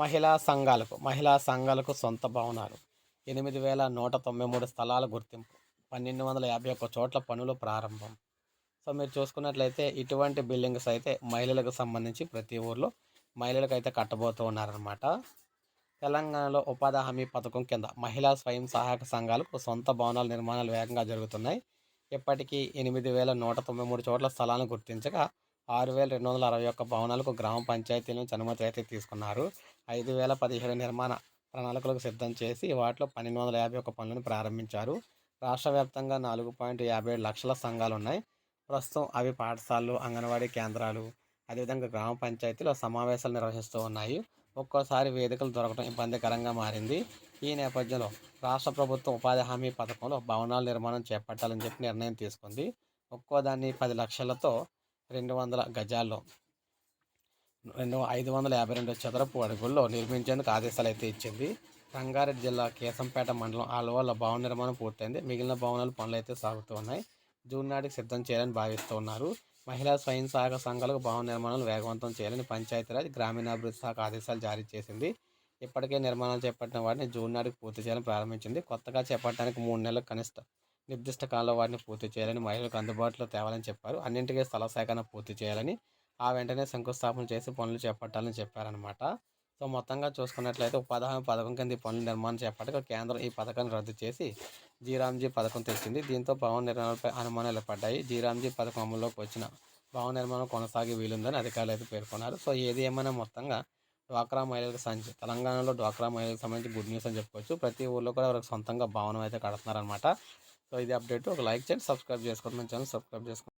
మహిళా సంఘాలకు సొంత భవనాలు 8,193 స్థలాల గుర్తింపు, 1,251 చోట్ల పనులు ప్రారంభం. సో మీరు చూసుకున్నట్లయితే ఇటువంటి బిల్డింగ్స్ అయితే మహిళలకు సంబంధించి ప్రతి ఊర్లో మహిళలకైతే కట్టబోతూ ఉన్నారనమాట. తెలంగాణలో ఉపాధి హామీ పథకం కింద మహిళా స్వయం సహాయక సంఘాలకు సొంత భవనాల నిర్మాణాలు వేగంగా జరుగుతున్నాయి. ఇప్పటికీ 8,193 చోట్ల స్థలాలను గుర్తించగా 6,261 భవనాలకు గ్రామ పంచాయతీల నుంచి అనుమతి అయితే తీసుకున్నారు. 5,017 నిర్మాణ ప్రణాళికలకు సిద్ధం చేసి వాటిలో 1,251 పనులను ప్రారంభించారు. రాష్ట్ర వ్యాప్తంగా 4.57 లక్షల సంఘాలు ఉన్నాయి. ప్రస్తుతం అవి పాఠశాలలు, అంగన్వాడీ కేంద్రాలు, అదేవిధంగా గ్రామ పంచాయతీలో సమావేశాలు నిర్వహిస్తూ ఉన్నాయి. ఒక్కోసారి వేదికలు దొరకడం ఇబ్బందికరంగా మారింది. ఈ నేపథ్యంలో రాష్ట్ర ప్రభుత్వం ఉపాధి హామీ పథకంలో భవనాల నిర్మాణం చేపట్టాలని చెప్పి నిర్ణయం తీసుకుంది. ఒక్కో దాన్ని 10 లక్షలతో 200 గజాల్లో 552 చదరపు అడుగుల్లో నిర్మించేందుకు ఆదేశాలు అయితే ఇచ్చింది. రంగారెడ్డి జిల్లా కేశంపేట మండలం ఆల్వాల్లో భవన నిర్మాణం పూర్తయింది. మిగిలిన భవనాలు పనులు అయితే సాగుతూ ఉన్నాయి. జూన్ నాటికి సిద్ధం చేయాలని భావిస్తూ ఉన్నారు. మహిళా స్వయం సహాయక సంఘాలకు భవన నిర్మాణాలు వేగవంతం చేయాలని పంచాయతీరాజ్ గ్రామీణాభివృద్ధి శాఖ ఆదేశాలు జారీ చేసింది. ఇప్పటికే నిర్మాణాలు చేపట్టిన వాటిని జూన్ నాటికి పూర్తి చేయాలని ప్రారంభించింది. కొత్తగా చేపట్టడానికి 3 నెలల కనిష్ట నిర్దిష్ట కాలంలో వాటిని పూర్తి చేయాలని, మహిళలకు అందుబాటులో తేవాలని చెప్పారు. అన్నింటికీ స్థల సేకరణ పూర్తి చేయాలని, ఆ వెంటనే శంకుస్థాపన చేసి పనులు చేపట్టాలని చెప్పారనమాట. సో మొత్తంగా చూసుకున్నట్లయితే ఉపాధి హామీ పథకం కింద ఈ పనుల నిర్మాణం చేపట్టగా కేంద్రం ఈ పథకాన్ని రద్దు చేసి జీరాంజీ పథకం తెచ్చింది. దీంతో భవన నిర్మాణాలపై అనుమానాలు పడ్డాయి. జీరాంజీ పథకం అమల్లోకి వచ్చిన భవన నిర్మాణం కొనసాగే వీలుందని అధికారులు అయితే పేర్కొన్నారు. సో ఏది ఏమైనా మొత్తంగా డ్వాక్రా మహిళలకు తెలంగాణలో డ్వాక్రా మహిళలకు సంబంధించి గుడ్ న్యూస్ అని చెప్పుకోవచ్చు. ప్రతి ఊళ్ళో కూడా వారికి సొంతంగా భవనం అయితే కడుతున్నారనమాట. సో ఇది అప్డేట్. ఒక లైక్ చేయండి, సబ్స్క్రైబ్ చేసుకోండి, మన ఛానల్ సబ్స్క్రైబ్ చేసుకోండి.